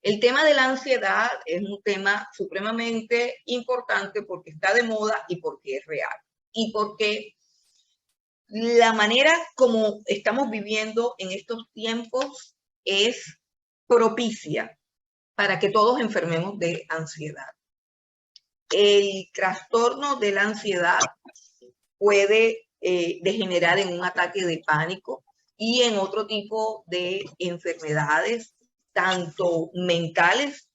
El tema de la ansiedad es un tema supremamente importante porque está de moda y porque es real. Y porque la manera como estamos viviendo en estos tiempos es propicia para que todos enfermemos de ansiedad. El trastorno de la ansiedad puede degenerar en un ataque de pánico y en otro tipo de enfermedades, tanto mentales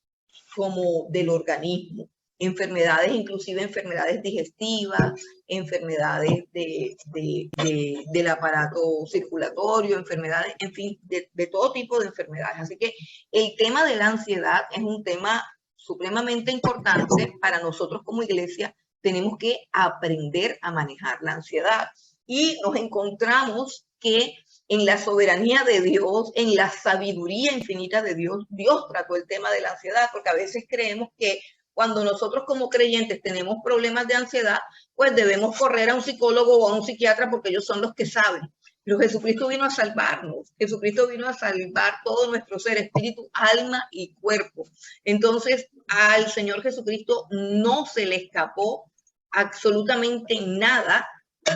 como del organismo. Enfermedades, inclusive enfermedades digestivas, enfermedades del aparato circulatorio, enfermedades, en fin, de todo tipo de enfermedades. Así que el tema de la ansiedad es un tema supremamente importante para nosotros como iglesia. Tenemos que aprender a manejar la ansiedad y nos encontramos que en la soberanía de Dios, en la sabiduría infinita de Dios, Dios trató el tema de la ansiedad, porque a veces creemos que cuando nosotros como creyentes tenemos problemas de ansiedad, pues debemos correr a un psicólogo o a un psiquiatra porque ellos son los que saben. Pero Jesucristo vino a salvarnos, Jesucristo vino a salvar todo nuestro ser, espíritu, alma y cuerpo. Entonces, al Señor Jesucristo no se le escapó absolutamente nada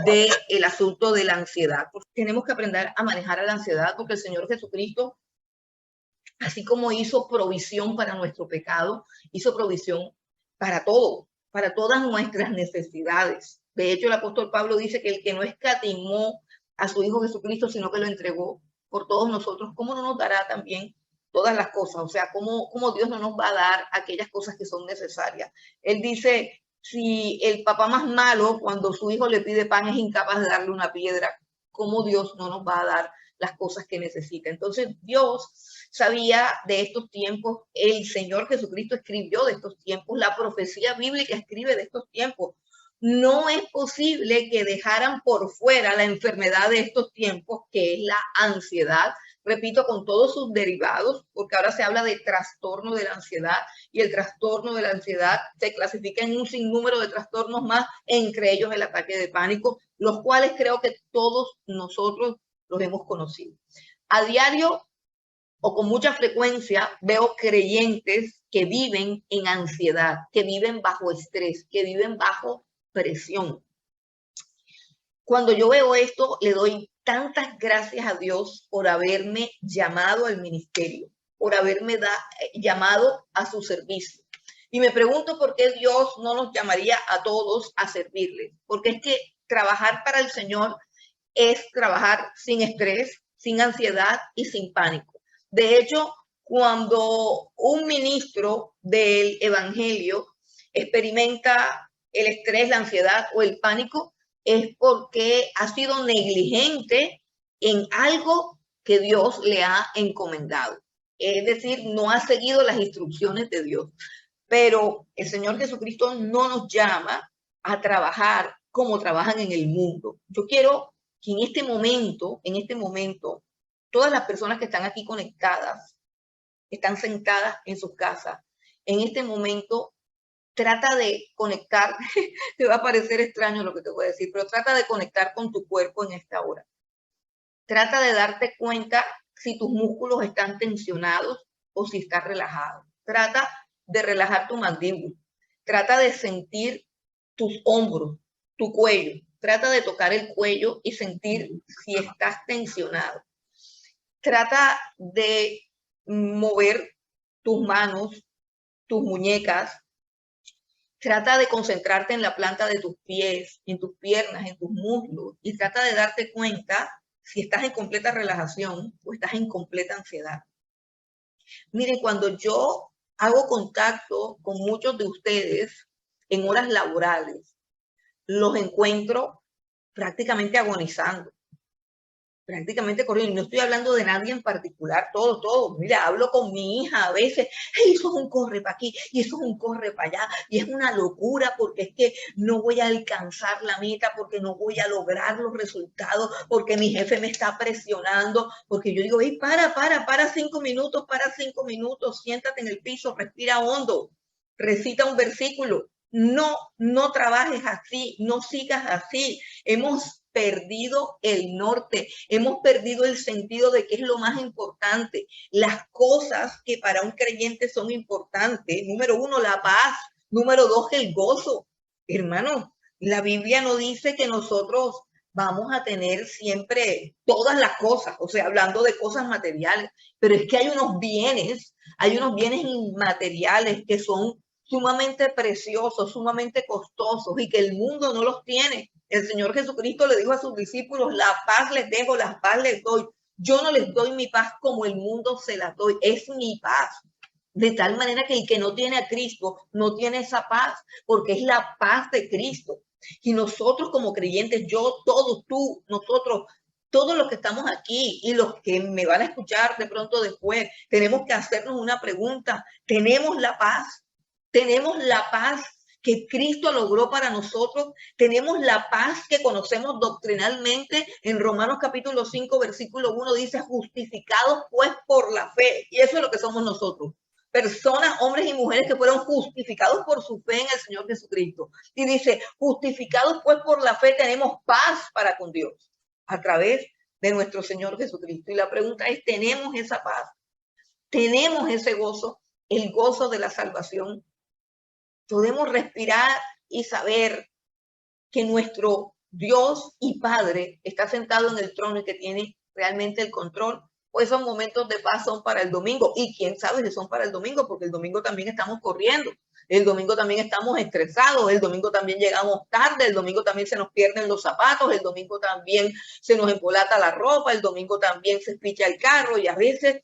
del asunto de la ansiedad. Tenemos que aprender a manejar a la ansiedad porque el Señor Jesucristo, así como hizo provisión para nuestro pecado, hizo provisión para todo, para todas nuestras necesidades. De hecho, el apóstol Pablo dice que el que no escatimó a su Hijo Jesucristo, sino que lo entregó por todos nosotros, ¿cómo no nos dará también todas las cosas? O sea, ¿cómo Dios no nos va a dar aquellas cosas que son necesarias? Él dice, si el papá más malo, cuando su hijo le pide pan, es incapaz de darle una piedra, ¿cómo Dios no nos va a dar las cosas que necesita? Entonces, Dios sabía de estos tiempos, el Señor Jesucristo escribió de estos tiempos, la profecía bíblica escribe de estos tiempos. No es posible que dejaran por fuera la enfermedad de estos tiempos, que es la ansiedad, repito, con todos sus derivados, porque ahora se habla de trastorno de la ansiedad y el trastorno de la ansiedad se clasifica en un sinnúmero de trastornos más, entre ellos el ataque de pánico, los cuales creo que todos nosotros los hemos conocido. A diario o con mucha frecuencia veo creyentes que viven en ansiedad, que viven bajo estrés, que viven bajo presión. Cuando yo veo esto, le doy tantas gracias a Dios por haberme llamado al ministerio, por haberme llamado a su servicio. Y me pregunto por qué Dios no nos llamaría a todos a servirle, porque es que trabajar para el Señor es trabajar sin estrés, sin ansiedad y sin pánico. De hecho, cuando un ministro del evangelio experimenta el estrés, la ansiedad o el pánico, es porque ha sido negligente en algo que Dios le ha encomendado. Es decir, no ha seguido las instrucciones de Dios. Pero el Señor Jesucristo no nos llama a trabajar como trabajan en el mundo. Yo quiero que en este momento, todas las personas que están aquí conectadas, están sentadas en sus casas, en este momento trata de conectar, te va a parecer extraño lo que te voy a decir, pero trata de conectar con tu cuerpo en esta hora. Trata de darte cuenta si tus músculos están tensionados o si estás relajado. Trata de relajar tu mandíbula. Trata de sentir tus hombros, tu cuello. Trata de tocar el cuello y sentir si estás tensionado. Trata de mover tus manos, tus muñecas. Trata de concentrarte en la planta de tus pies, en tus piernas, en tus muslos y trata de darte cuenta si estás en completa relajación o estás en completa ansiedad. Miren, cuando yo hago contacto con muchos de ustedes en horas laborales, los encuentro prácticamente agonizando, prácticamente corriendo. No estoy hablando de nadie en particular, todo. Mira, hablo con mi hija a veces, hey, eso es un corre para aquí y eso es un corre para allá. Y es una locura porque es que no voy a alcanzar la meta, porque no voy a lograr los resultados, porque mi jefe me está presionando, porque yo digo, hey, para 5 minutos, siéntate en el piso, respira hondo, recita un versículo. No trabajes así, no sigas así. Hemos perdido el norte, hemos perdido el sentido de qué es lo más importante, las cosas que para un creyente son importantes. Número uno, la paz. Número dos, el gozo. Hermano, la Biblia no dice que nosotros vamos a tener siempre todas las cosas, o sea, hablando de cosas materiales, pero es que hay unos bienes inmateriales que son sumamente preciosos, sumamente costosos y que el mundo no los tiene. El Señor Jesucristo le dijo a sus discípulos, la paz les dejo, la paz les doy. Yo no les doy mi paz como el mundo se la doy, es mi paz. De tal manera que el que no tiene a Cristo no tiene esa paz, porque es la paz de Cristo. Y nosotros como creyentes, yo, todos, tú, nosotros, todos los que estamos aquí y los que me van a escuchar de pronto después, tenemos que hacernos una pregunta. ¿Tenemos la paz? ¿Tenemos la paz que Cristo logró para nosotros? ¿Tenemos la paz que conocemos doctrinalmente? En Romanos capítulo 5, versículo 1 dice, justificados pues por la fe. Y eso es lo que somos nosotros. Personas, hombres y mujeres que fueron justificados por su fe en el Señor Jesucristo. Y dice, justificados pues por la fe tenemos paz para con Dios a través de nuestro Señor Jesucristo. Y la pregunta es, ¿tenemos esa paz? ¿Tenemos ese gozo? El gozo de la salvación. Podemos respirar y saber que nuestro Dios y Padre está sentado en el trono y que tiene realmente el control. Pues esos momentos de paz son para el domingo. Y quién sabe si son para el domingo, porque el domingo también estamos corriendo. El domingo también estamos estresados. El domingo también llegamos tarde. El domingo también se nos pierden los zapatos. El domingo también se nos embolata la ropa. El domingo también se espicha el carro. Y a veces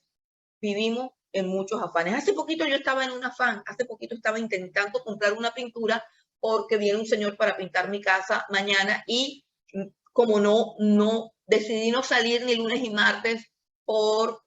vivimos en muchos afanes. Hace poquito yo estaba en un afán. Hace poquito estaba intentando comprar una pintura porque viene un señor para pintar mi casa mañana y como no decidí no salir ni lunes y martes por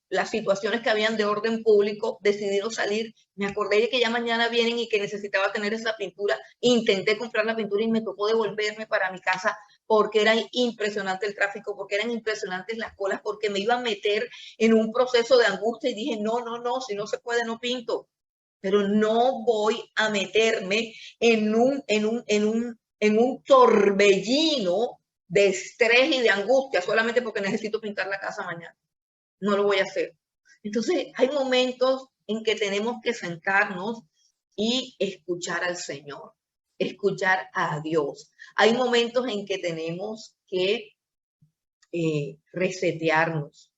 las situaciones que habían de orden público, decidí no salir, me acordé de que ya mañana vienen y que necesitaba tener esa pintura, intenté comprar la pintura y me tocó devolverme para mi casa porque era impresionante el tráfico, porque eran impresionantes las colas, porque me iba a meter en un proceso de angustia y dije, no, si no se puede, no pinto, pero no voy a meterme en un torbellino de estrés y de angustia solamente porque necesito pintar la casa mañana. No lo voy a hacer. Entonces, hay momentos en que tenemos que sentarnos y escuchar al Señor, escuchar a Dios. Hay momentos en que tenemos que resetearnos,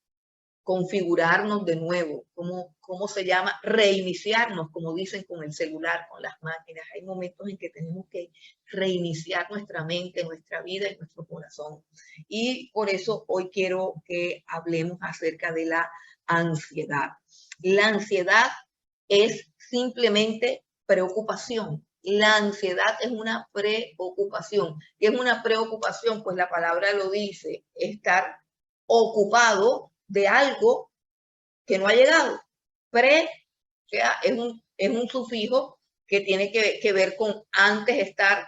configurarnos de nuevo, ¿cómo se llama? Reiniciarnos, como dicen con el celular, con las máquinas. Hay momentos en que tenemos que reiniciar nuestra mente, nuestra vida y nuestro corazón. Y por eso hoy quiero que hablemos acerca de la ansiedad. La ansiedad es simplemente preocupación. La ansiedad es una preocupación. ¿Qué es una preocupación? Pues la palabra lo dice, estar ocupado de algo que no ha llegado. O sea, es un sufijo que tiene que ver con antes estar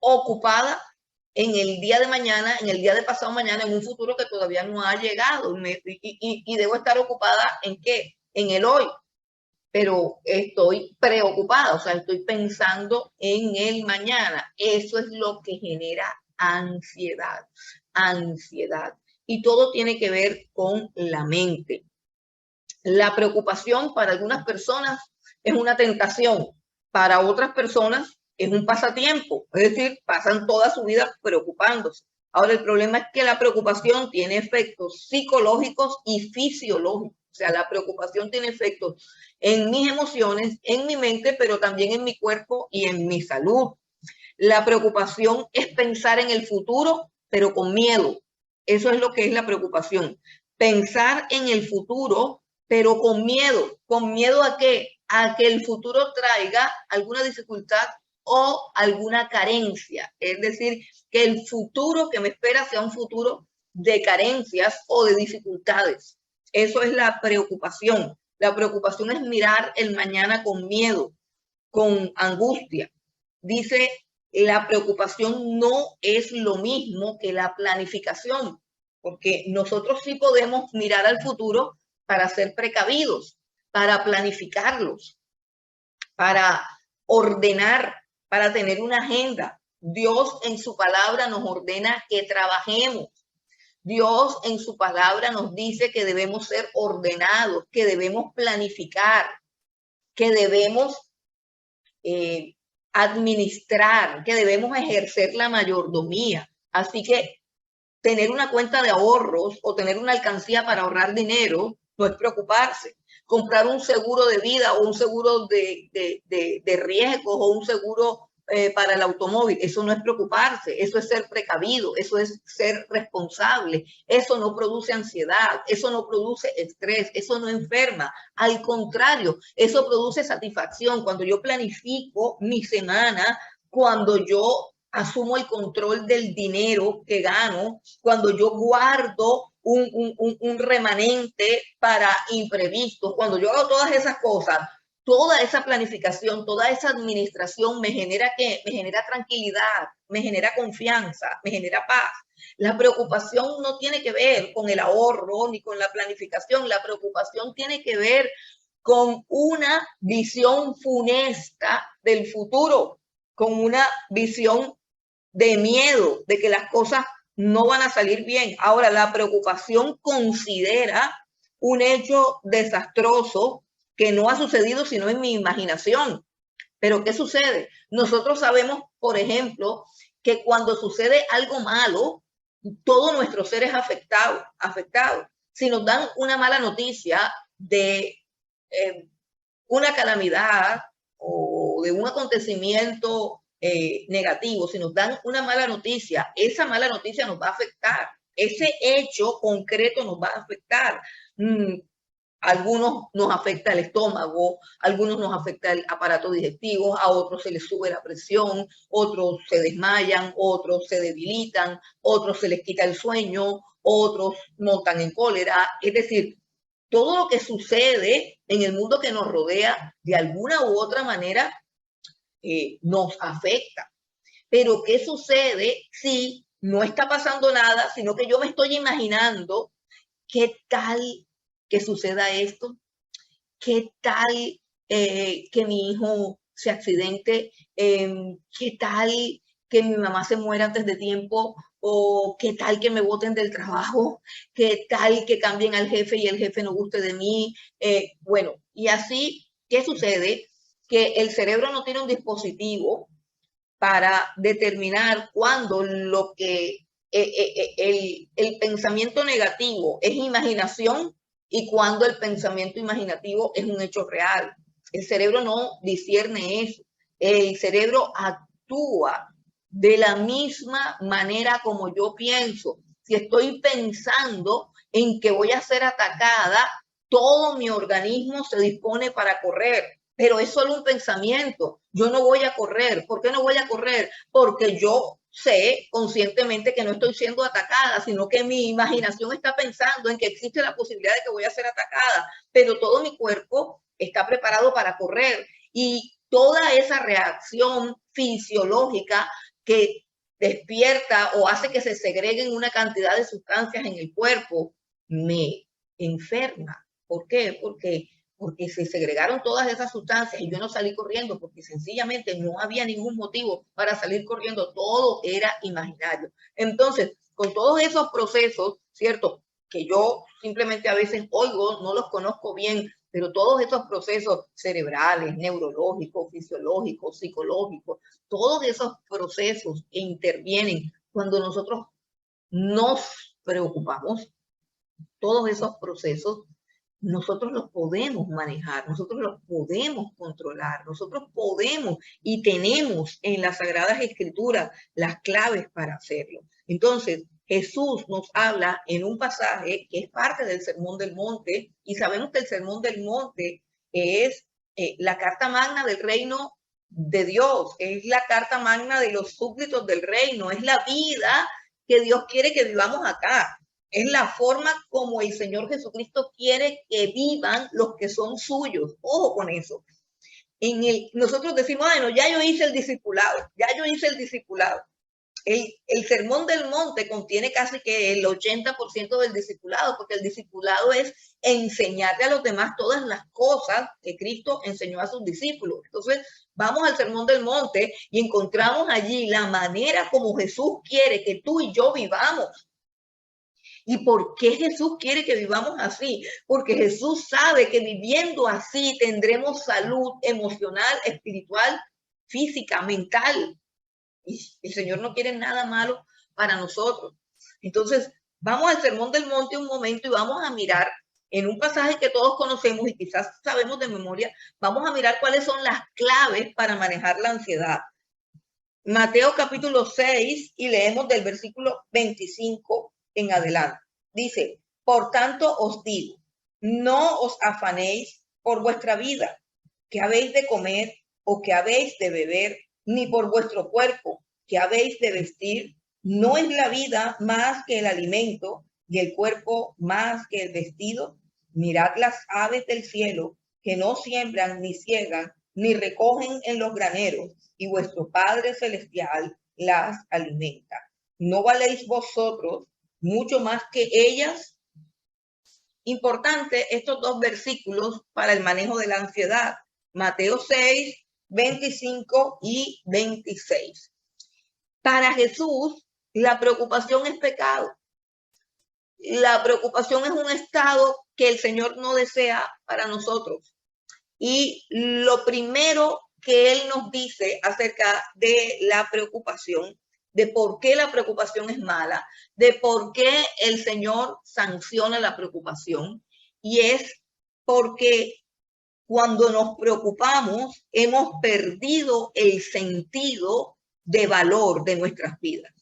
ocupada en el día de mañana, en el día de pasado mañana, en un futuro que todavía no ha llegado. Y debo estar ocupada ¿en qué? En el hoy. Pero estoy preocupada, o sea, estoy pensando en el mañana. Eso es lo que genera ansiedad. Y todo tiene que ver con la mente. La preocupación para algunas personas es una tentación, para otras personas es un pasatiempo, es decir, pasan toda su vida preocupándose. Ahora, el problema es que la preocupación tiene efectos psicológicos y fisiológicos. O sea, la preocupación tiene efectos en mis emociones, en mi mente, pero también en mi cuerpo y en mi salud. La preocupación es pensar en el futuro, pero con miedo. Eso es lo que es la preocupación. Pensar en el futuro, pero con miedo. ¿Con miedo a qué? A que el futuro traiga alguna dificultad o alguna carencia. Es decir, que el futuro que me espera sea un futuro de carencias o de dificultades. Eso es la preocupación. La preocupación es mirar el mañana con miedo, con angustia. Dice, la preocupación no es lo mismo que la planificación, porque nosotros sí podemos mirar al futuro para ser precavidos, para planificarlos, para ordenar, para tener una agenda. Dios en su palabra nos ordena que trabajemos. Dios en su palabra nos dice que debemos ser ordenados, que debemos planificar, que debemos administrar, que debemos ejercer la mayordomía. Así que tener una cuenta de ahorros o tener una alcancía para ahorrar dinero no es preocuparse. Comprar un seguro de vida o un seguro de riesgos o un seguro para el automóvil, eso no es preocuparse, eso es ser precavido, eso es ser responsable, eso no produce ansiedad, eso no produce estrés, eso no enferma, al contrario, eso produce satisfacción. Cuando yo planifico mi semana, cuando yo asumo el control del dinero que gano, cuando yo guardo un remanente para imprevistos, cuando yo hago todas esas cosas, toda esa planificación, toda esa administración me genera ¿qué? Me genera tranquilidad, me genera confianza, me genera paz. La preocupación no tiene que ver con el ahorro ni con la planificación, la preocupación tiene que ver con una visión funesta del futuro, con una visión de miedo, de que las cosas no van a salir bien. Ahora, la preocupación considera un hecho desastroso que no ha sucedido sino en mi imaginación. Pero ¿qué sucede? Nosotros sabemos, por ejemplo, que cuando sucede algo malo, todo nuestro ser es afectado. Si nos dan una mala noticia de una calamidad o de un acontecimiento negativo, si nos dan una mala noticia, esa mala noticia nos va a afectar. Ese hecho concreto nos va a afectar. Algunos nos afecta el estómago, algunos nos afecta el aparato digestivo, a otros se les sube la presión, otros se desmayan, otros se debilitan, otros se les quita el sueño, otros montan en cólera. Es decir, todo lo que sucede en el mundo que nos rodea, de alguna u otra manera, nos afecta. Pero ¿qué sucede si no está pasando nada, sino que yo me estoy imaginando qué tal que suceda esto? ¿Qué tal que mi hijo se accidente? ¿Qué tal que mi mamá se muera antes de tiempo? ¿O qué tal que me boten del trabajo? ¿Qué tal que cambien al jefe y el jefe no guste de mí? Bueno, y así, ¿qué sucede? Que el cerebro no tiene un dispositivo para determinar cuándo lo que el pensamiento negativo es imaginación y cuando el pensamiento imaginativo es un hecho real. El cerebro no discierne eso. El cerebro actúa de la misma manera como yo pienso. Si estoy pensando en que voy a ser atacada, todo mi organismo se dispone para correr, pero es solo un pensamiento. Yo no voy a correr. ¿Por qué no voy a correr? Porque yo sé conscientemente que no estoy siendo atacada, sino que mi imaginación está pensando en que existe la posibilidad de que voy a ser atacada, pero todo mi cuerpo está preparado para correr. Y toda esa reacción fisiológica que despierta o hace que se segreguen una cantidad de sustancias en el cuerpo me enferma. ¿Por qué? Porque se segregaron todas esas sustancias y yo no salí corriendo porque sencillamente no había ningún motivo para salir corriendo, todo era imaginario. Entonces, con todos esos procesos, ¿cierto? Que yo simplemente a veces oigo, no los conozco bien, pero todos esos procesos cerebrales, neurológicos, fisiológicos, psicológicos, todos esos procesos intervienen cuando nosotros nos preocupamos, todos esos procesos nosotros los podemos manejar, nosotros los podemos controlar, nosotros podemos y tenemos en las Sagradas Escrituras las claves para hacerlo. Entonces, Jesús nos habla en un pasaje que es parte del Sermón del Monte y sabemos que el Sermón del Monte es la carta magna del reino de Dios, es la carta magna de los súbditos del reino, es la vida que Dios quiere que vivamos acá. Es la forma como el Señor Jesucristo quiere que vivan los que son suyos. Ojo con eso. Nosotros decimos, bueno, ya yo hice el discipulado, ya yo hice el discipulado. El sermón del monte contiene casi que el 80% del discipulado, porque el discipulado es enseñarle a los demás todas las cosas que Cristo enseñó a sus discípulos. Entonces, vamos al sermón del monte y encontramos allí la manera como Jesús quiere que tú y yo vivamos. ¿Y por qué Jesús quiere que vivamos así? Porque Jesús sabe que viviendo así tendremos salud emocional, espiritual, física, mental. Y el Señor no quiere nada malo para nosotros. Entonces, vamos al Sermón del Monte un momento y vamos a mirar en un pasaje que todos conocemos y quizás sabemos de memoria, vamos a mirar cuáles son las claves para manejar la ansiedad. Mateo capítulo 6 y leemos del versículo 25 en adelante. Dice, por tanto os digo, no os afanéis por vuestra vida, que habéis de comer o que habéis de beber, ni por vuestro cuerpo, que habéis de vestir. ¿No es la vida más que el alimento y el cuerpo más que el vestido? Mirad las aves del cielo, que no siembran ni ciegan, ni recogen en los graneros, y vuestro Padre Celestial las alimenta. ¿No valéis vosotros mucho más que ellas? Importante estos dos versículos para el manejo de la ansiedad. Mateo 6, 25 y 26. Para Jesús, la preocupación es pecado. La preocupación es un estado que el Señor no desea para nosotros. Y lo primero que Él nos dice acerca de la preocupación, de por qué la preocupación es mala, de por qué el Señor sanciona la preocupación, y es porque cuando nos preocupamos hemos perdido el sentido de valor de nuestras vidas.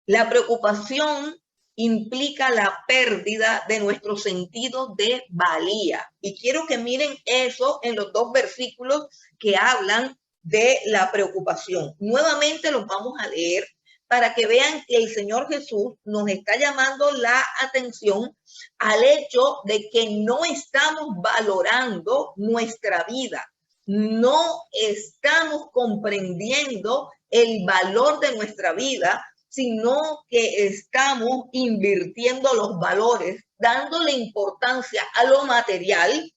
La preocupación implica la pérdida de nuestro sentido de valía. Y quiero que miren eso en los dos versículos que hablan de la preocupación. Nuevamente los vamos a leer para que vean que el Señor Jesús nos está llamando la atención al hecho de que no estamos valorando nuestra vida. No estamos comprendiendo el valor de nuestra vida, sino que estamos invirtiendo los valores, dándole importancia a lo material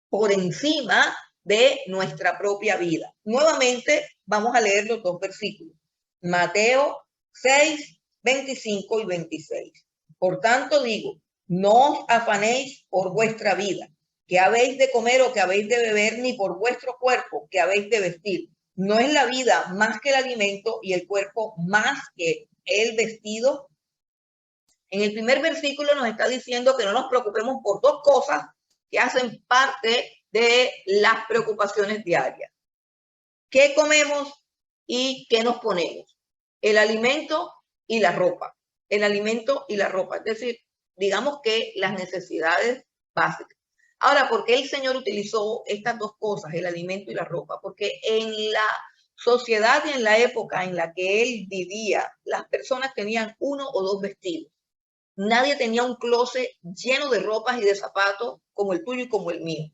por encima de nuestra propia vida. Nuevamente, vamos a leer los dos versículos. Mateo 6, 25 y 26. Por tanto digo, no os afanéis por vuestra vida, que habéis de comer o que habéis de beber, ni por vuestro cuerpo, que habéis de vestir. ¿No es la vida más que el alimento y el cuerpo más que el vestido? En el primer versículo nos está diciendo que no nos preocupemos por dos cosas que hacen parte de las preocupaciones diarias. ¿Qué comemos y qué nos ponemos? El alimento y la ropa. El alimento y la ropa. Es decir, digamos que las necesidades básicas. Ahora, ¿por qué el Señor utilizó estas dos cosas, el alimento y la ropa? Porque en la sociedad y en la época en la que Él vivía, las personas tenían uno o dos vestidos. Nadie tenía un closet lleno de ropas y de zapatos como el tuyo y como el mío.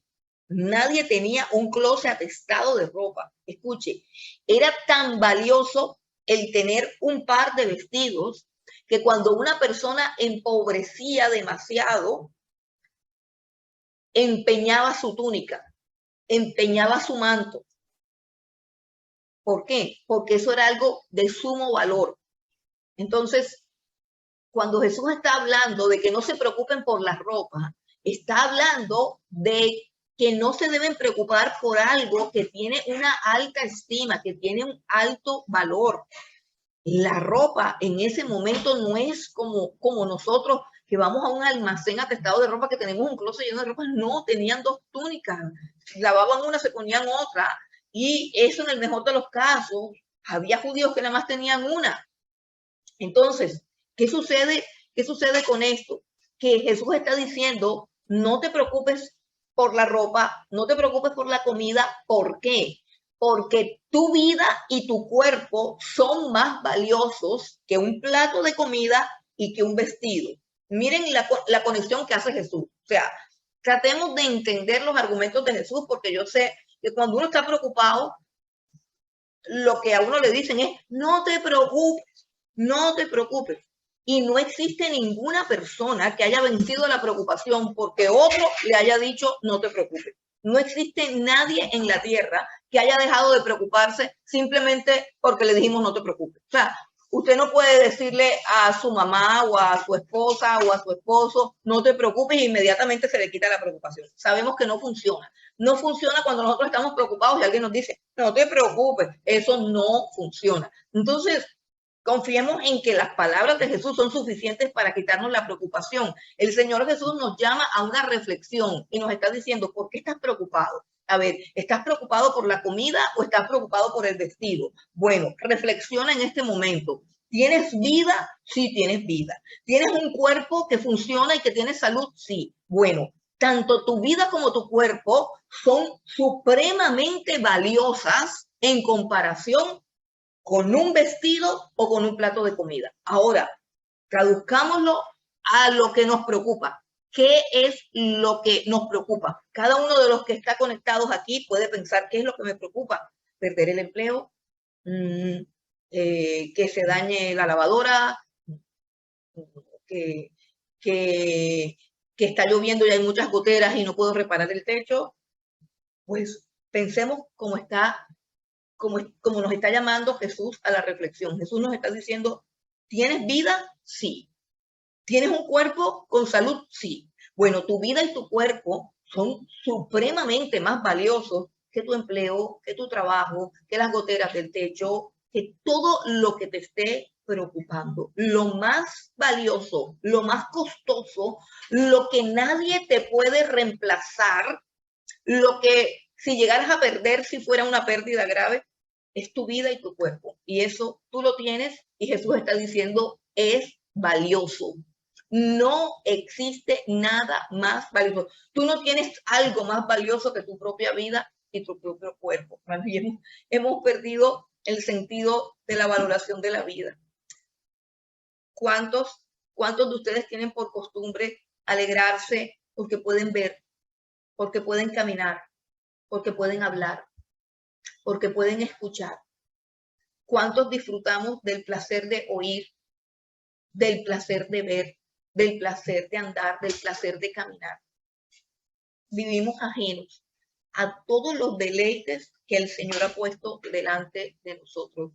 Nadie tenía un closet atestado de ropa. Escuche, era tan valioso el tener un par de vestidos que cuando una persona empobrecía demasiado, empeñaba su túnica, empeñaba su manto. ¿Por qué? Porque eso era algo de sumo valor. Entonces, cuando Jesús está hablando de que no se preocupen por la ropa, está hablando de que no se deben preocupar por algo que tiene una alta estima, que tiene un alto valor. La ropa en ese momento no es como nosotros que vamos a un almacén atestado de ropa, que tenemos un closet lleno de ropa. No, tenían dos túnicas, lavaban una, se ponían otra, y eso en el mejor de los casos, había judíos que nada más tenían una. Entonces, ¿qué sucede con esto? Que Jesús está diciendo, no te preocupes por la ropa, no te preocupes por la comida. ¿Por qué? Porque tu vida y tu cuerpo son más valiosos que un plato de comida y que un vestido. Miren la conexión que hace Jesús. O sea, tratemos de entender los argumentos de Jesús, porque yo sé que cuando uno está preocupado, lo que a uno le dicen es, no te preocupes. no te preocupes. Y no existe ninguna persona que haya vencido la preocupación porque otro le haya dicho no te preocupes. No existe nadie en la tierra que haya dejado de preocuparse simplemente porque le dijimos no te preocupes. O sea, usted no puede decirle a su mamá o a su esposa o a su esposo no te preocupes e inmediatamente se le quita la preocupación. Sabemos que no funciona. No funciona cuando nosotros estamos preocupados y alguien nos dice no te preocupes. Eso no funciona. Entonces, confiemos en que las palabras de Jesús son suficientes para quitarnos la preocupación. El Señor Jesús nos llama a una reflexión y nos está diciendo, ¿por qué estás preocupado? A ver, ¿estás preocupado por la comida o estás preocupado por el vestido? Bueno, reflexiona en este momento. ¿Tienes vida? Sí, tienes vida. ¿Tienes un cuerpo que funciona y que tiene salud? Sí. Bueno, tanto tu vida como tu cuerpo son supremamente valiosas en comparación con un vestido o con un plato de comida. Ahora, traduzcámoslo a lo que nos preocupa. ¿Qué es lo que nos preocupa? Cada uno de los que está conectados aquí puede pensar qué es lo que me preocupa. Perder el empleo, que se dañe la lavadora, que, que, que está lloviendo y hay muchas goteras y no puedo reparar el techo. Pues pensemos cómo está como nos está llamando Jesús a la reflexión. Jesús nos está diciendo, ¿tienes vida? Sí. ¿Tienes un cuerpo con salud? Sí. Bueno, tu vida y tu cuerpo son supremamente más valiosos que tu empleo, que tu trabajo, que las goteras del techo, que todo lo que te esté preocupando. Lo más valioso, lo más costoso, lo que nadie te puede reemplazar, lo que si llegaras a perder, si fuera una pérdida grave, es tu vida y tu cuerpo. Y eso tú lo tienes y Jesús está diciendo es valioso. No existe nada más valioso. Tú no tienes algo más valioso que tu propia vida y tu propio cuerpo. Y hemos perdido el sentido de la valoración de la vida. ¿Cuántos de ustedes tienen por costumbre alegrarse porque pueden ver, porque pueden caminar, porque pueden hablar, porque pueden escuchar? ¿Cuántos disfrutamos del placer de oír, del placer de ver, del placer de andar, del placer de caminar? Vivimos ajenos a todos los deleites que el Señor ha puesto delante de nosotros.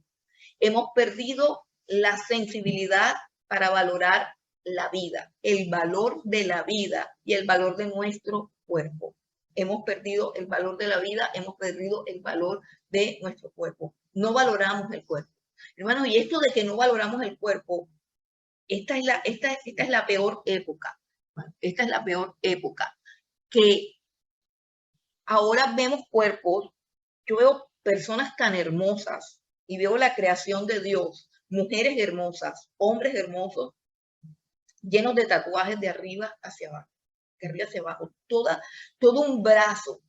Hemos perdido la sensibilidad para valorar la vida, el valor de la vida y el valor de nuestro cuerpo. Hemos perdido el valor de la vida, hemos perdido el valor de nuestro cuerpo. No valoramos el cuerpo. Hermanos, y esto de que no valoramos el cuerpo, esta es la peor época. Esta es la peor época. Que ahora vemos cuerpos, yo veo personas tan hermosas y veo la creación de Dios, mujeres hermosas, hombres hermosos, llenos de tatuajes de arriba hacia abajo, de arriba hacia abajo, todo un brazo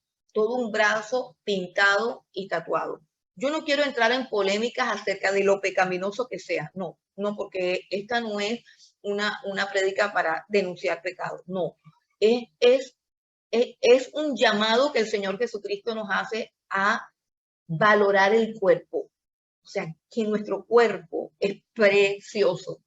pintado y tatuado. Yo no quiero entrar en polémicas acerca de lo pecaminoso que sea, no, porque esta no es una prédica para denunciar pecados, no, es un llamado que el Señor Jesucristo nos hace a valorar el cuerpo. O sea, que nuestro cuerpo es precioso.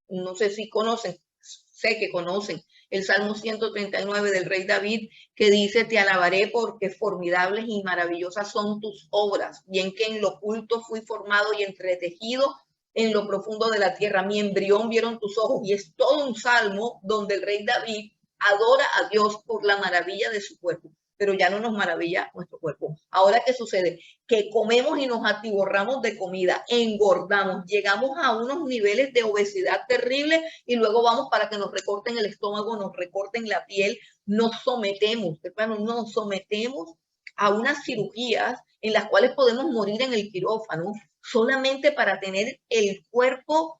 No sé si conocen, sé que conocen el Salmo 139 del rey David, que dice, te alabaré porque formidables y maravillosas son tus obras, bien que en lo oculto fui formado y entretejido en lo profundo de la tierra. Mi embrión vieron tus ojos. Y es todo un salmo donde el rey David adora a Dios por la maravilla de su cuerpo, pero ya no nos maravilla nuestro cuerpo. Ahora, ¿qué sucede? Que comemos y nos atiborramos de comida, engordamos, llegamos a unos niveles de obesidad terribles y luego vamos para que nos recorten el estómago, nos recorten la piel, nos sometemos, hermanos, nos sometemos a unas cirugías en las cuales podemos morir en el quirófano solamente para tener el cuerpo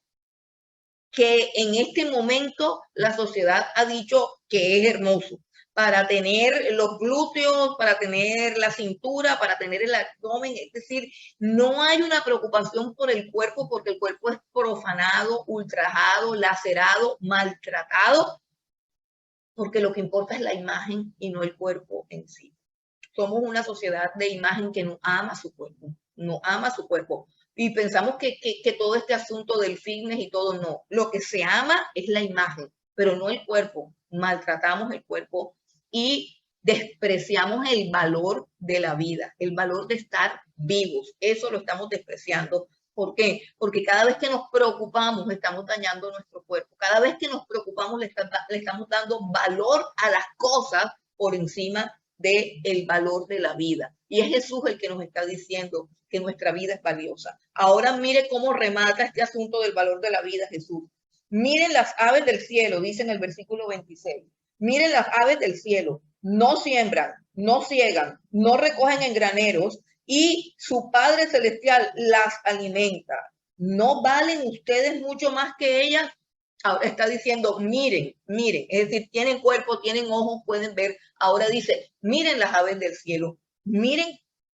que en este momento la sociedad ha dicho que es hermoso, para tener los glúteos, para tener la cintura, para tener el abdomen. Es decir, no hay una preocupación por el cuerpo porque el cuerpo es profanado, ultrajado, lacerado, maltratado, porque lo que importa es la imagen y no el cuerpo en sí. Somos una sociedad de imagen que no ama su cuerpo, no ama su cuerpo. y pensamos que todo este asunto del fitness y todo, no. Lo que se ama es la imagen, pero no el cuerpo. Maltratamos el cuerpo y despreciamos el valor de la vida, el valor de estar vivos. Eso lo estamos despreciando. ¿Por qué? Porque cada vez que nos preocupamos estamos dañando nuestro cuerpo. Cada vez que nos preocupamos le estamos dando valor a las cosas por encima del valor de la vida. Y es Jesús el que nos está diciendo que nuestra vida es valiosa. Ahora mire cómo remata este asunto del valor de la vida Jesús. Miren las aves del cielo, dice en el versículo 26. Miren las aves del cielo, no siembran, no ciegan, no recogen en graneros, y su Padre Celestial las alimenta. ¿No valen ustedes mucho más que ellas? Ahora está diciendo, miren, miren, es decir, tienen cuerpo, tienen ojos, pueden ver. Ahora dice, miren las aves del cielo, miren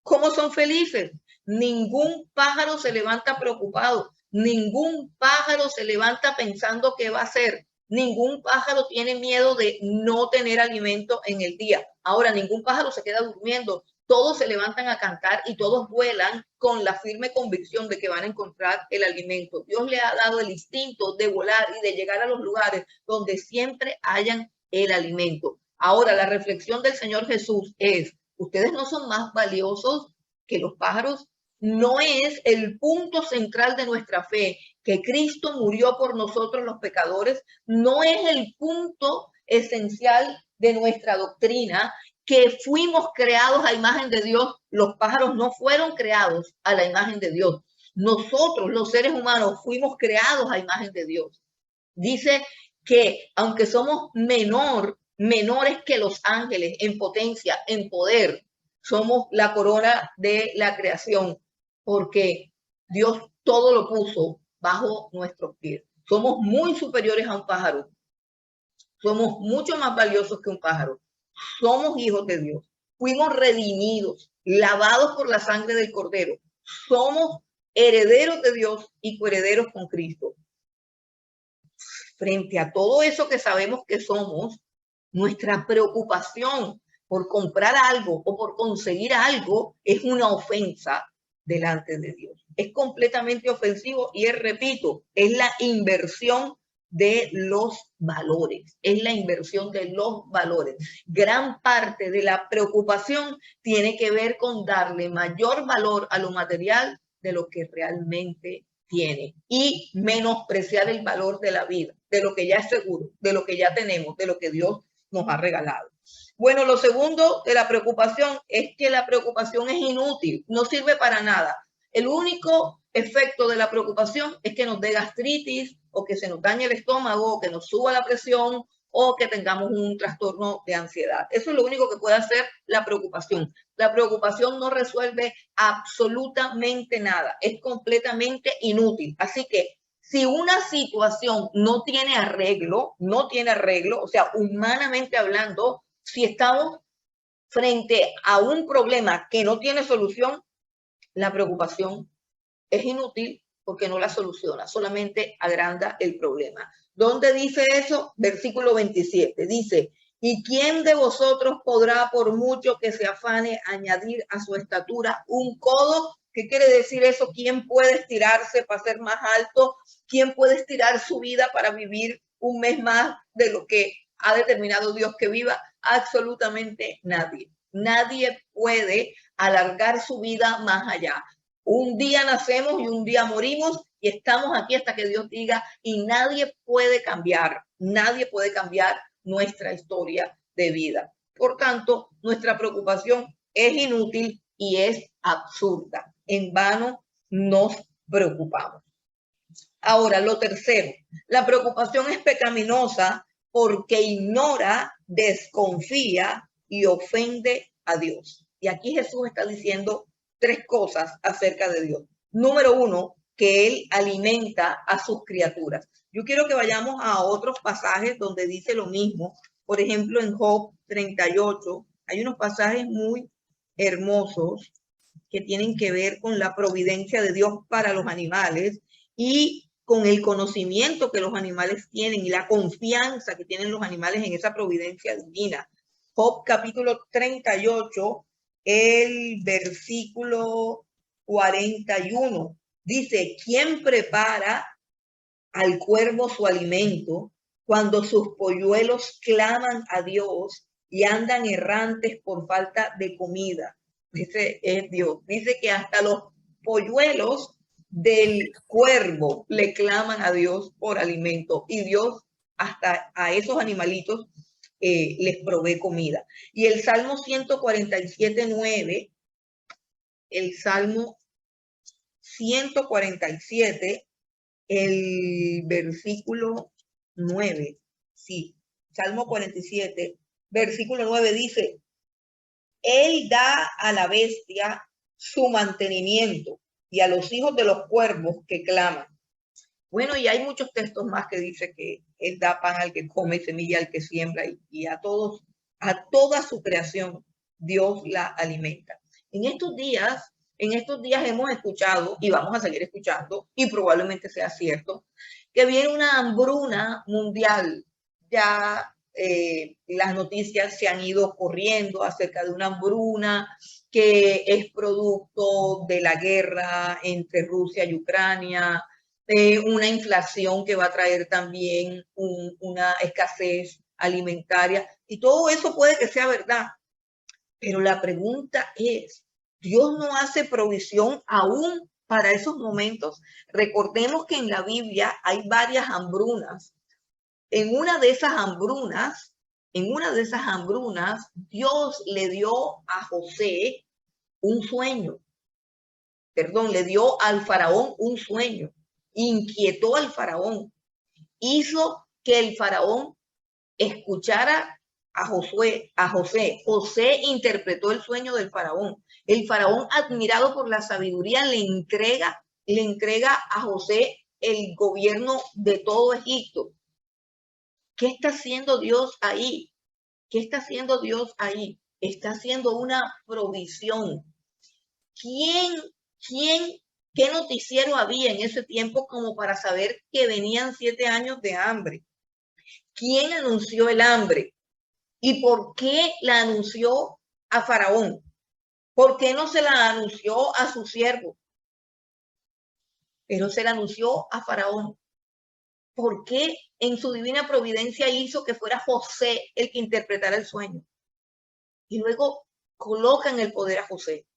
cómo son felices. Ningún pájaro se levanta preocupado, ningún pájaro se levanta pensando qué va a hacer. Ningún pájaro tiene miedo de no tener alimento en el día. Ahora, ningún pájaro se queda durmiendo. Todos se levantan a cantar y todos vuelan con la firme convicción de que van a encontrar el alimento. Dios le ha dado el instinto de volar y de llegar a los lugares donde siempre hayan el alimento. Ahora, la reflexión del Señor Jesús es, ¿ustedes no son más valiosos que los pájaros? No es el punto central de nuestra fe que Cristo murió por nosotros los pecadores, no es el punto esencial de nuestra doctrina, que fuimos creados a imagen de Dios. Los pájaros no fueron creados a la imagen de Dios. Nosotros, los seres humanos, fuimos creados a imagen de Dios. Dice que aunque somos menores que los ángeles en potencia, en poder, somos la corona de la creación, porque Dios todo lo puso bajo nuestros pies. Somos muy superiores a un pájaro. Somos mucho más valiosos que un pájaro. Somos hijos de Dios. Fuimos redimidos, lavados por la sangre del Cordero. Somos herederos de Dios y coherederos con Cristo. Frente a todo eso que sabemos que somos, nuestra preocupación por comprar algo o por conseguir algo es una ofensa delante de Dios. Es completamente ofensivo y, repito, es la inversión de los valores, es la inversión de los valores. Gran parte de la preocupación tiene que ver con darle mayor valor a lo material de lo que realmente tiene y menospreciar el valor de la vida, de lo que ya es seguro, de lo que ya tenemos, de lo que Dios nos ha regalado. Bueno, lo segundo de la preocupación es que la preocupación es inútil, no sirve para nada. El único efecto de la preocupación es que nos dé gastritis o que se nos dañe el estómago o que nos suba la presión o que tengamos un trastorno de ansiedad. Eso es lo único que puede hacer la preocupación. La preocupación no resuelve absolutamente nada, es completamente inútil. Así que si una situación no tiene arreglo, o sea, humanamente hablando, si estamos frente a un problema que no tiene solución, la preocupación es inútil porque no la soluciona, solamente agranda el problema. ¿Dónde dice eso? Versículo 27, dice, ¿y quién de vosotros podrá, por mucho que se afane, añadir a su estatura un codo? ¿Qué quiere decir eso? ¿Quién puede estirarse para ser más alto? ¿Quién puede estirar su vida para vivir un mes más de lo que ha determinado Dios que viva? Absolutamente nadie. Nadie puede alargar su vida más allá. Un día nacemos y un día morimos y estamos aquí hasta que Dios diga, y nadie puede cambiar nuestra historia de vida. Por tanto, nuestra preocupación es inútil y es absurda. En vano nos preocupamos. Ahora, lo tercero, la preocupación es pecaminosa porque ignora, desconfía y ofende a Dios. Y aquí Jesús está diciendo tres cosas acerca de Dios. Número uno, que Él alimenta a sus criaturas. Yo quiero que vayamos a otros pasajes donde dice lo mismo. Por ejemplo, en Job 38, hay unos pasajes muy hermosos que tienen que ver con la providencia de Dios para los animales y con el conocimiento que los animales tienen y la confianza que tienen los animales en esa providencia divina. Job capítulo 38, el versículo 41, Dice, ¿quién prepara al cuervo su alimento cuando sus polluelos claman a Dios y andan errantes por falta de comida? Dice, es Dios. Dice que hasta los polluelos del cuervo le claman a Dios por alimento y Dios hasta a esos animalitos les provee comida. Y el Salmo 147:9, el Salmo 147, el versículo 9, sí, Salmo 47, versículo 9 dice, Él da a la bestia su mantenimiento y a los hijos de los cuervos que claman. Bueno, y hay muchos textos más que dice que Él da pan al que come, semilla al que siembra y a todos, a toda su creación, Dios la alimenta. En estos días hemos escuchado y vamos a seguir escuchando, y probablemente sea cierto, que viene una hambruna mundial. Ya las noticias se han ido corriendo acerca de una hambruna que es producto de la guerra entre Rusia y Ucrania, una inflación que va a traer también una escasez alimentaria, y todo eso puede que sea verdad, pero la pregunta es, ¿Dios no hace provisión aún para esos momentos? Recordemos que en la Biblia hay varias hambrunas. En una de esas hambrunas, Dios le dio a José un sueño. Perdón, le dio al faraón un sueño. Inquietó al faraón. Hizo que el faraón escuchara a José. José interpretó el sueño del faraón. El faraón, admirado por la sabiduría, le entrega a José el gobierno de todo Egipto. ¿Qué está haciendo Dios ahí? ¿Qué está haciendo Dios ahí? Está haciendo una provisión. ¿Qué noticiero había en ese tiempo como para saber que venían 7 años de hambre? ¿Quién anunció el hambre? ¿Y por qué la anunció a Faraón? ¿Por qué no se la anunció a su siervo? Pero se la anunció a Faraón. ¿Por qué en su divina providencia hizo que fuera José el que interpretara el sueño? Y luego coloca en el poder a José,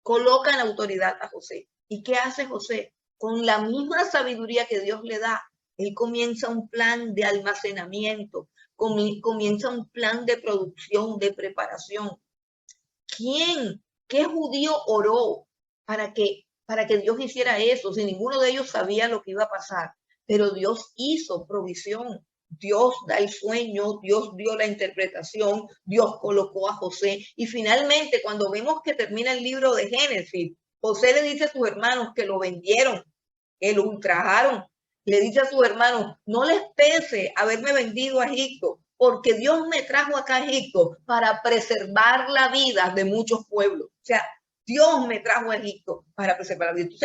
coloca en la autoridad a José. ¿Y qué hace José? Con la misma sabiduría que Dios le da, él comienza un plan de almacenamiento, comienza un plan de producción, de preparación. ¿Qué judío oró para que Dios hiciera eso? Si ninguno de ellos sabía lo que iba a pasar, pero Dios hizo provisión. Dios da el sueño, Dios dio la interpretación, Dios colocó a José. Y finalmente, cuando vemos que termina el libro de Génesis, José le dice a sus hermanos que lo vendieron, que lo ultrajaron. Le dice a sus hermanos, no les pese haberme vendido a Egipto, porque Dios me trajo acá a Egipto para preservar la vida de muchos pueblos. O sea, Dios me trajo a Egipto para preservar la vida.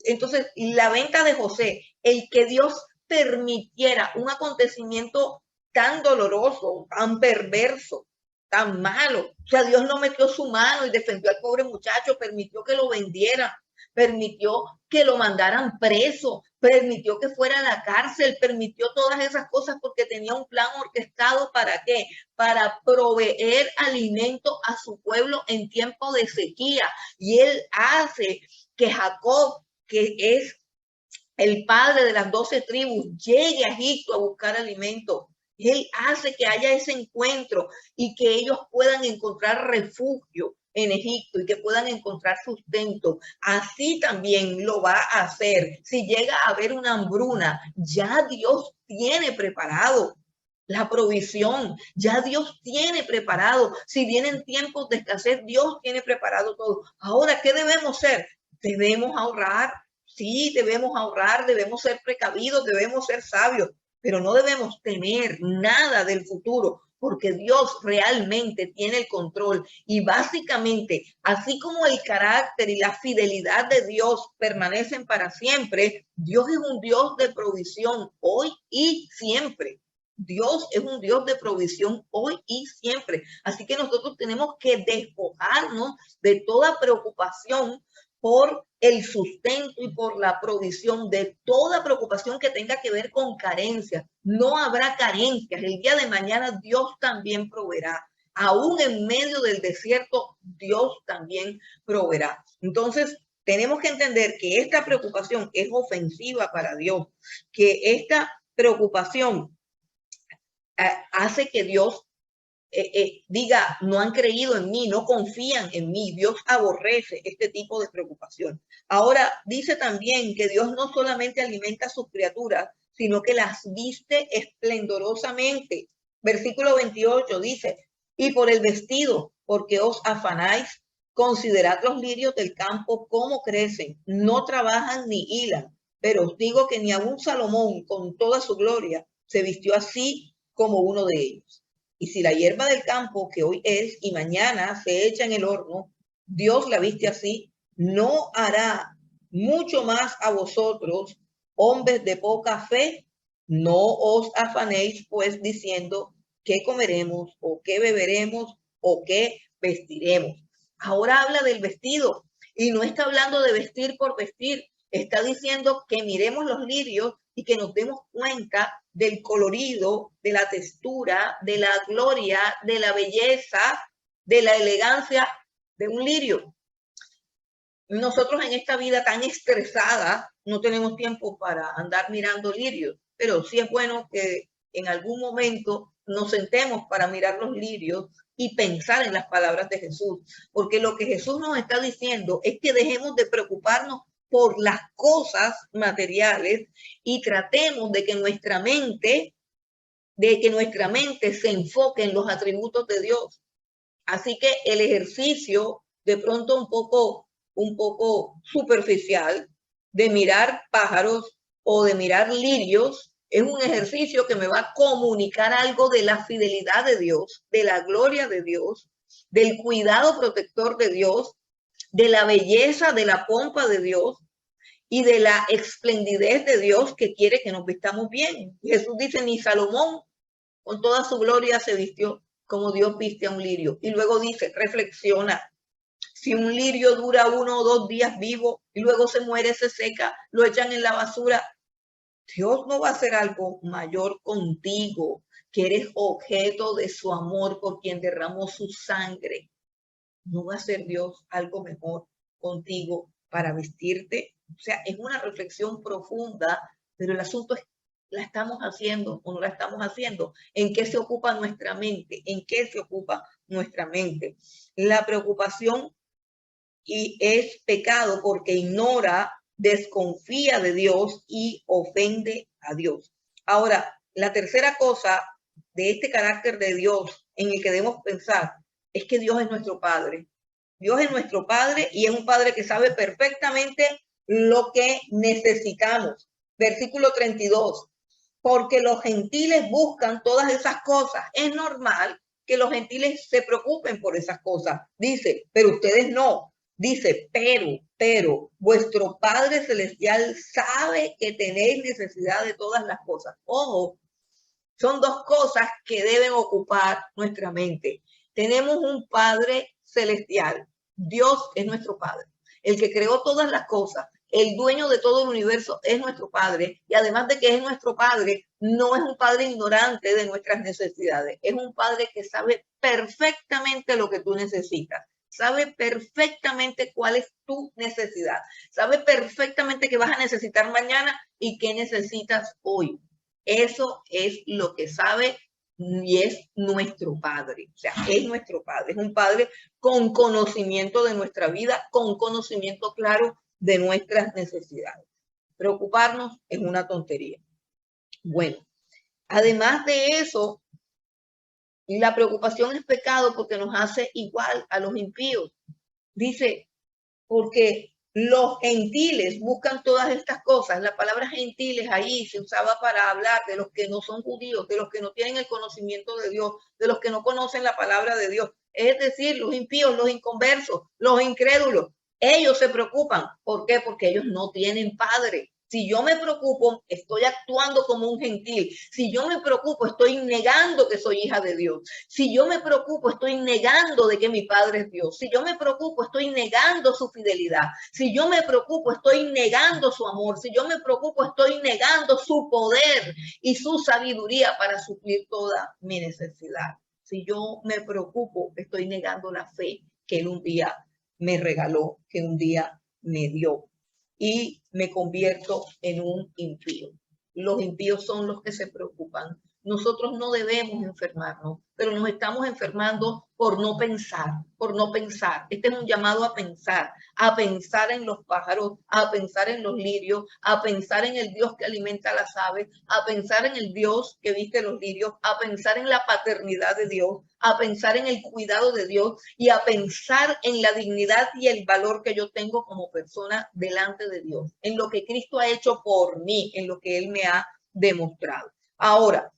Entonces, la venta de José, el que Dios permitiera un acontecimiento tan doloroso, tan perverso, tan malo. O sea, Dios no metió su mano y defendió al pobre muchacho, permitió que lo vendieran, permitió que lo mandaran preso, permitió que fuera a la cárcel, permitió todas esas cosas porque tenía un plan orquestado. ¿Para qué? Para proveer alimento a su pueblo en tiempo de sequía. Y él hace que Jacob, que es el padre de las 12 tribus, llegue a Egipto a buscar alimento. Él hace que haya ese encuentro y que ellos puedan encontrar refugio en Egipto y que puedan encontrar sustento. Así también lo va a hacer. Si llega a haber una hambruna, ya Dios tiene preparado la provisión, ya Dios tiene preparado. Si vienen tiempos de escasez, Dios tiene preparado todo. Ahora, ¿qué debemos hacer? Debemos ahorrar. Sí, debemos ahorrar, debemos ser precavidos, debemos ser sabios, pero no debemos temer nada del futuro, porque Dios realmente tiene el control. Y básicamente, así como el carácter y la fidelidad de Dios permanecen para siempre, Dios es un Dios de provisión hoy y siempre. Dios es un Dios de provisión hoy y siempre. Así que nosotros tenemos que despojarnos de toda preocupación por el sustento y por la provisión de toda preocupación que tenga que ver con carencias. No habrá carencias. El día de mañana Dios también proveerá. Aún en medio del desierto, Dios también proveerá. Entonces, tenemos que entender que esta preocupación es ofensiva para Dios, que esta preocupación hace que Dios diga, no han creído en mí, no confían en mí. Dios aborrece este tipo de preocupación. Ahora, dice también que Dios no solamente alimenta a sus criaturas, sino que las viste esplendorosamente. Versículo 28 dice, y por el vestido, porque os afanáis, considerad los lirios del campo cómo crecen, no trabajan ni hilan, pero os digo que ni aun Salomón con toda su gloria se vistió así como uno de ellos. Y si la hierba del campo, que hoy es y mañana se echa en el horno, Dios la viste así, no hará mucho más a vosotros, hombres de poca fe. No os afanéis pues diciendo qué comeremos o qué beberemos o qué vestiremos. Ahora habla del vestido y no está hablando de vestir por vestir. Está diciendo que miremos los lirios y que nos demos cuenta del colorido, de la textura, de la gloria, de la belleza, de la elegancia de un lirio. Nosotros en esta vida tan estresada no tenemos tiempo para andar mirando lirios, pero sí es bueno que en algún momento nos sentemos para mirar los lirios y pensar en las palabras de Jesús, porque lo que Jesús nos está diciendo es que dejemos de preocuparnos por las cosas materiales y tratemos de que nuestra mente se enfoque en los atributos de Dios. Así que el ejercicio, de pronto un poco superficial, de mirar pájaros o de mirar lirios, es un ejercicio que me va a comunicar algo de la fidelidad de Dios, de la gloria de Dios, del cuidado protector de Dios, de la belleza, de la pompa de Dios y de la esplendidez de Dios que quiere que nos vistamos bien. Jesús dice, ni Salomón con toda su gloria se vistió como Dios viste a un lirio. Y luego dice, reflexiona, si un lirio dura 1 o 2 días vivo y luego se muere, se seca, lo echan en la basura, Dios no va a hacer algo mayor contigo, que eres objeto de su amor por quien derramó su sangre. No va a hacer Dios algo mejor contigo para vestirte. O sea, es una reflexión profunda, pero el asunto es, ¿la estamos haciendo o no la estamos haciendo? ¿En qué se ocupa nuestra mente? ¿En qué se ocupa nuestra mente? La preocupación y es pecado porque ignora, desconfía de Dios y ofende a Dios. Ahora, la tercera cosa de este carácter de Dios en el que debemos pensar es que Dios es nuestro Padre. Dios es nuestro Padre y es un Padre que sabe perfectamente lo que necesitamos. Versículo 32. Porque los gentiles buscan todas esas cosas. Es normal que los gentiles se preocupen por esas cosas. Dice, pero ustedes no. Dice, pero, vuestro Padre Celestial sabe que tenéis necesidad de todas las cosas. Ojo, son dos cosas que deben ocupar nuestra mente. Tenemos un Padre Celestial. Dios es nuestro Padre. El que creó todas las cosas, el dueño de todo el universo es nuestro Padre. Y además de que es nuestro Padre, no es un Padre ignorante de nuestras necesidades. Es un Padre que sabe perfectamente lo que tú necesitas. Sabe perfectamente cuál es tu necesidad. Sabe perfectamente qué vas a necesitar mañana y qué necesitas hoy. Eso es lo que sabe y es nuestro Padre. O sea, es nuestro Padre. Es un Padre con conocimiento de nuestra vida, con conocimiento claro de nuestras necesidades. Preocuparnos es una tontería. Bueno, además de eso, la preocupación es pecado porque nos hace igual a los impíos. Dice, porque los gentiles buscan todas estas cosas. La palabra gentiles ahí se usaba para hablar de los que no son judíos, de los que no tienen el conocimiento de Dios, de los que no conocen la palabra de Dios. Es decir, los impíos, los inconversos, los incrédulos. Ellos se preocupan. ¿Por qué? Porque ellos no tienen padre. Si yo me preocupo, estoy actuando como un gentil. Si yo me preocupo, estoy negando que soy hija de Dios. Si yo me preocupo, estoy negando de que mi Padre es Dios. Si yo me preocupo, estoy negando su fidelidad. Si yo me preocupo, estoy negando su amor. Si yo me preocupo, estoy negando su poder y su sabiduría para suplir toda mi necesidad. Si yo me preocupo, estoy negando la fe que Él un día me regaló, que un día me dio, y me convierto en un impío. Los impíos son los que se preocupan. Nosotros no debemos enfermarnos, pero nos estamos enfermando por no pensar, por no pensar. Este es un llamado a pensar en los pájaros, a pensar en los lirios, a pensar en el Dios que alimenta a las aves, a pensar en el Dios que viste los lirios, a pensar en la paternidad de Dios, a pensar en el cuidado de Dios y a pensar en la dignidad y el valor que yo tengo como persona delante de Dios, en lo que Cristo ha hecho por mí, en lo que Él me ha demostrado. Ahora,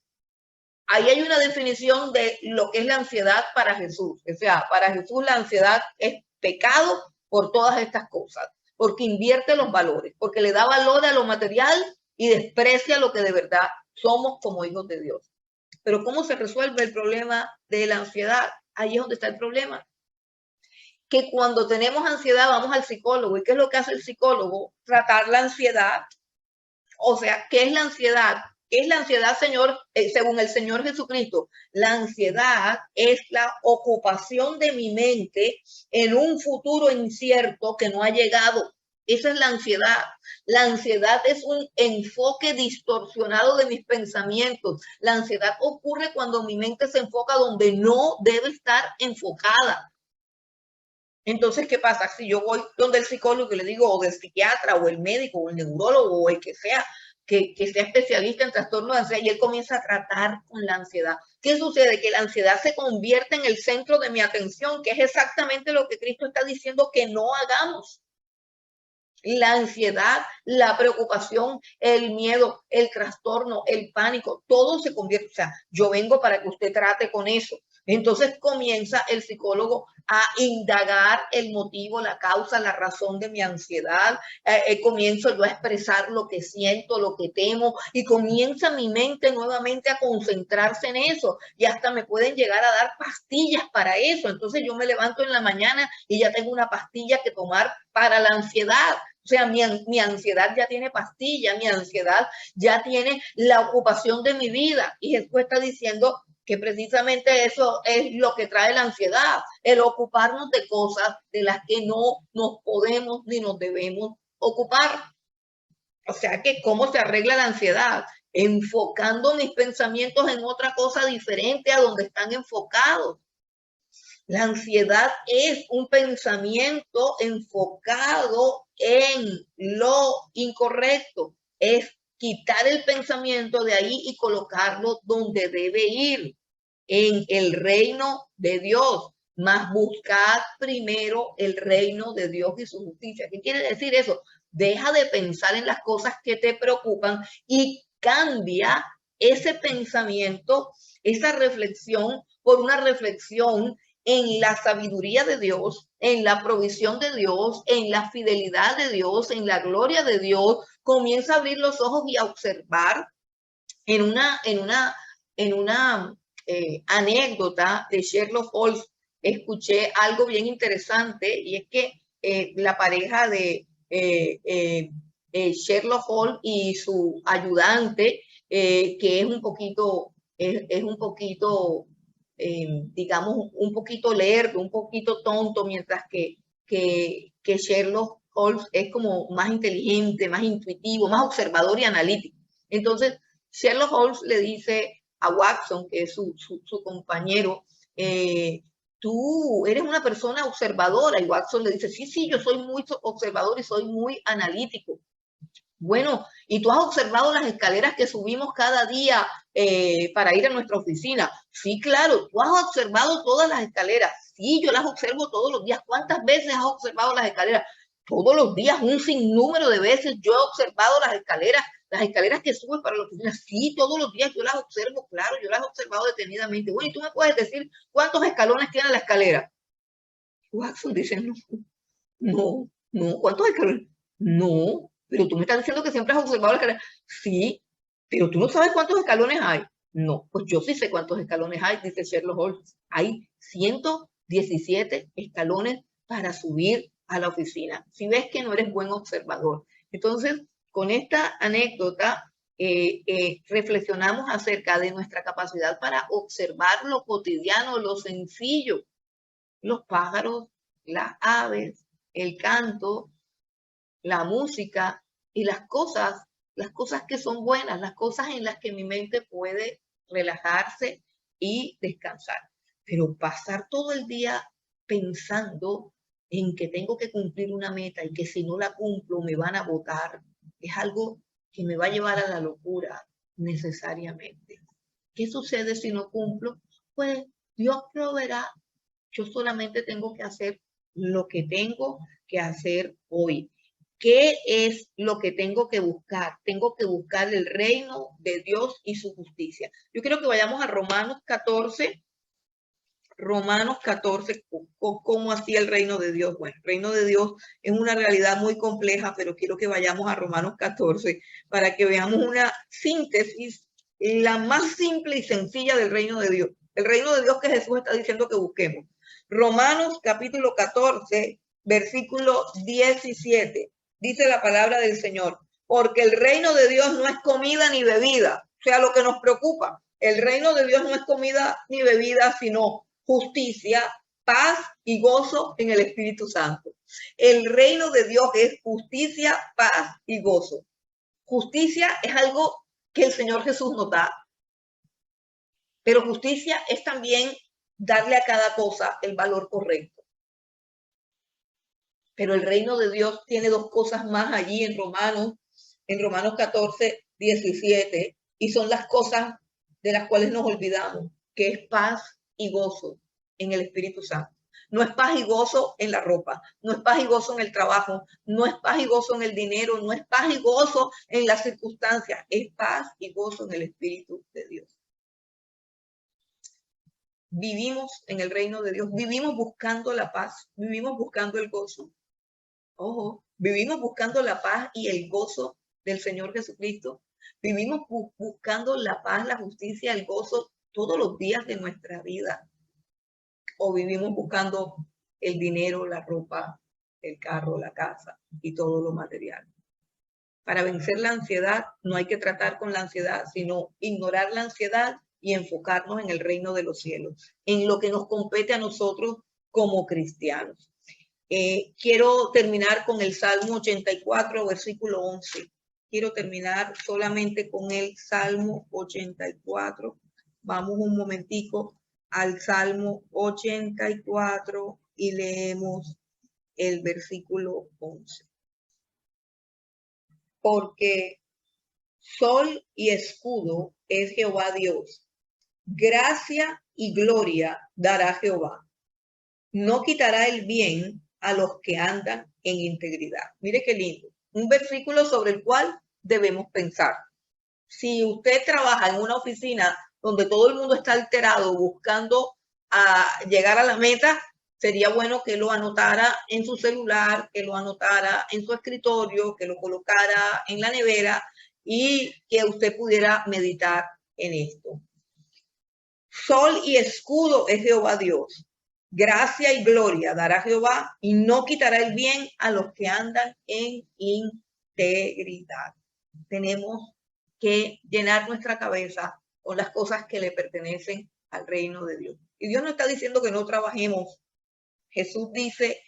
ahí hay una definición de lo que es la ansiedad para Jesús. O sea, para Jesús la ansiedad es pecado por todas estas cosas, porque invierte los valores, porque le da valor a lo material y desprecia lo que de verdad somos como hijos de Dios. Pero ¿cómo se resuelve el problema de la ansiedad? Ahí es donde está el problema. Que cuando tenemos ansiedad vamos al psicólogo. ¿Y qué es lo que hace el psicólogo? Tratar la ansiedad. O sea, ¿qué es la ansiedad? ¿Qué es la ansiedad, Señor? Según el Señor Jesucristo, la ansiedad es la ocupación de mi mente en un futuro incierto que no ha llegado. Esa es la ansiedad. La ansiedad es un enfoque distorsionado de mis pensamientos. La ansiedad ocurre cuando mi mente se enfoca donde no debe estar enfocada. Entonces, ¿qué pasa? Si yo voy donde el psicólogo y le digo, o del psiquiatra, o el médico, o el neurólogo, o el que sea, que sea especialista en trastornos de ansiedad, y él comienza a tratar con la ansiedad. ¿Qué sucede? Que la ansiedad se convierte en el centro de mi atención, que es exactamente lo que Cristo está diciendo que no hagamos. La ansiedad, la preocupación, el miedo, el trastorno, el pánico, todo se convierte, o sea, yo vengo para que usted trate con eso. Entonces comienza el psicólogo a indagar el motivo, la causa, la razón de mi ansiedad. Comienzo yo a expresar lo que siento, lo que temo, y comienza mi mente nuevamente a concentrarse en eso. Y hasta me pueden llegar a dar pastillas para eso. Entonces yo me levanto en la mañana y ya tengo una pastilla que tomar para la ansiedad. O sea, mi ansiedad ya tiene pastilla, mi ansiedad ya tiene la ocupación de mi vida. Y Jesús está diciendo que precisamente eso es lo que trae la ansiedad, el ocuparnos de cosas de las que no nos podemos ni nos debemos ocupar. O sea que, ¿cómo se arregla la ansiedad? Enfocando mis pensamientos en otra cosa diferente a donde están enfocados. La ansiedad es un pensamiento enfocado en lo incorrecto. Es quitar el pensamiento de ahí y colocarlo donde debe ir, en el reino de Dios. Mas buscad primero el reino de Dios y su justicia. ¿Qué quiere decir eso? Deja de pensar en las cosas que te preocupan y cambia ese pensamiento, esa reflexión, por una reflexión en la sabiduría de Dios, en la provisión de Dios, en la fidelidad de Dios, en la gloria de Dios. Comienza a abrir los ojos y a observar en una anécdota de Sherlock Holmes. Escuché algo bien interesante, y es que la pareja de Sherlock Holmes y su ayudante, que es un poquito digamos, un poquito lerdo, un poquito tonto, mientras que Sherlock Holmes es como más inteligente, más intuitivo, más observador y analítico. Entonces, Sherlock Holmes le dice a Watson, que es su compañero, tú eres una persona observadora. Y Watson le dice, sí, yo soy muy observador y soy muy analítico. Bueno, ¿y tú has observado las escaleras que subimos cada día para ir a nuestra oficina? Sí, claro. ¿Tú has observado todas las escaleras? Sí, yo las observo todos los días. ¿Cuántas veces has observado las escaleras? Todos los días, un sinnúmero de veces yo he observado las escaleras que suben para la oficina. Sí, todos los días yo las observo, claro, yo las he observado detenidamente. Bueno, ¿y tú me puedes decir cuántos escalones tiene la escalera? Watson dice, no, ¿cuántos escalones? No, pero tú me estás diciendo que siempre has observado las escaleras. Sí, pero tú no sabes cuántos escalones hay. No, pues yo sí sé cuántos escalones hay, dice Sherlock Holmes. Hay 117 escalones para subir a la oficina. Si ves que no eres buen observador. Entonces, con esta anécdota, reflexionamos acerca de nuestra capacidad para observar lo cotidiano, lo sencillo, los pájaros, las aves, el canto, la música y las cosas que son buenas, las cosas en las que mi mente puede relajarse y descansar. Pero pasar todo el día pensando en que tengo que cumplir una meta y que si no la cumplo me van a votar, es algo que me va a llevar a la locura necesariamente. ¿Qué sucede si no cumplo? Pues Dios proveerá. Yo solamente tengo que hacer lo que tengo que hacer hoy. ¿Qué es lo que tengo que buscar? Tengo que buscar el reino de Dios y su justicia. Yo quiero que vayamos a Romanos 14. Romanos 14, ¿cómo hacía el reino de Dios? Bueno, el reino de Dios es una realidad muy compleja, pero quiero que vayamos a Romanos 14 para que veamos una síntesis, la más simple y sencilla del reino de Dios. El reino de Dios que Jesús está diciendo que busquemos. Romanos capítulo 14, versículo 17. Dice la palabra del Señor, porque el reino de Dios no es comida ni bebida, o sea, lo que nos preocupa. El reino de Dios no es comida ni bebida, sino justicia, paz y gozo en el Espíritu Santo. El reino de Dios es justicia, paz y gozo. Justicia es algo que el Señor Jesús nos da, pero justicia es también darle a cada cosa el valor correcto. Pero el reino de Dios tiene dos cosas más allí en Romanos 14, 17, y son las cosas de las cuales nos olvidamos, que es paz y gozo en el Espíritu Santo. No es paz y gozo en la ropa, no es paz y gozo en el trabajo, no es paz y gozo en el dinero, no es paz y gozo en las circunstancias, es paz y gozo en el Espíritu de Dios. Vivimos en el reino de Dios, vivimos buscando la paz, vivimos buscando el gozo. Ojo, vivimos buscando la paz y el gozo del Señor Jesucristo. Vivimos buscando la paz, la justicia, el gozo todos los días de nuestra vida. O vivimos buscando el dinero, la ropa, el carro, la casa y todo lo material. Para vencer la ansiedad no hay que tratar con la ansiedad, sino ignorar la ansiedad y enfocarnos en el reino de los cielos, en lo que nos compete a nosotros como cristianos. Quiero terminar con el Salmo 84, versículo 11. Quiero terminar solamente con el Salmo 84. Vamos un momentico al Salmo 84 y leemos el versículo 11. Porque sol y escudo es Jehová Dios. Gracia y gloria dará Jehová. No quitará el bien a los que andan en integridad. Mire qué lindo. Un versículo sobre el cual debemos pensar. Si usted trabaja en una oficina donde todo el mundo está alterado buscando llegar a la meta, sería bueno que lo anotara en su celular, que lo anotara en su escritorio, que lo colocara en la nevera y que usted pudiera meditar en esto. Sol y escudo es Jehová Dios. Gracia y gloria dará Jehová y no quitará el bien a los que andan en integridad. Tenemos que llenar nuestra cabeza con las cosas que le pertenecen al reino de Dios. Y Dios no está diciendo que no trabajemos. Jesús dice,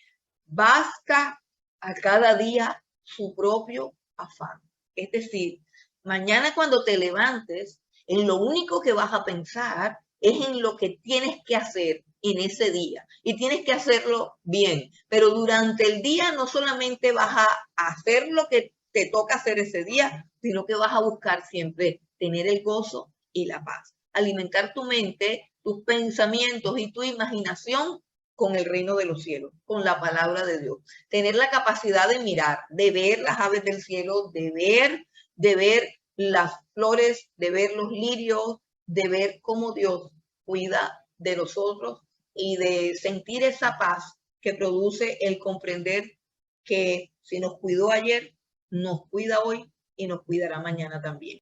basta a cada día su propio afán. Es decir, mañana cuando te levantes, en lo único que vas a pensar es en lo que tienes que hacer en ese día y tienes que hacerlo bien. Pero durante el día no solamente vas a hacer lo que te toca hacer ese día, sino que vas a buscar siempre tener el gozo y la paz. Alimentar tu mente, tus pensamientos y tu imaginación con el reino de los cielos, con la palabra de Dios. Tener la capacidad de mirar, de ver las aves del cielo, de ver las flores, de ver los lirios, de ver cómo Dios cuida de nosotros y de sentir esa paz que produce el comprender que si nos cuidó ayer, nos cuida hoy y nos cuidará mañana también.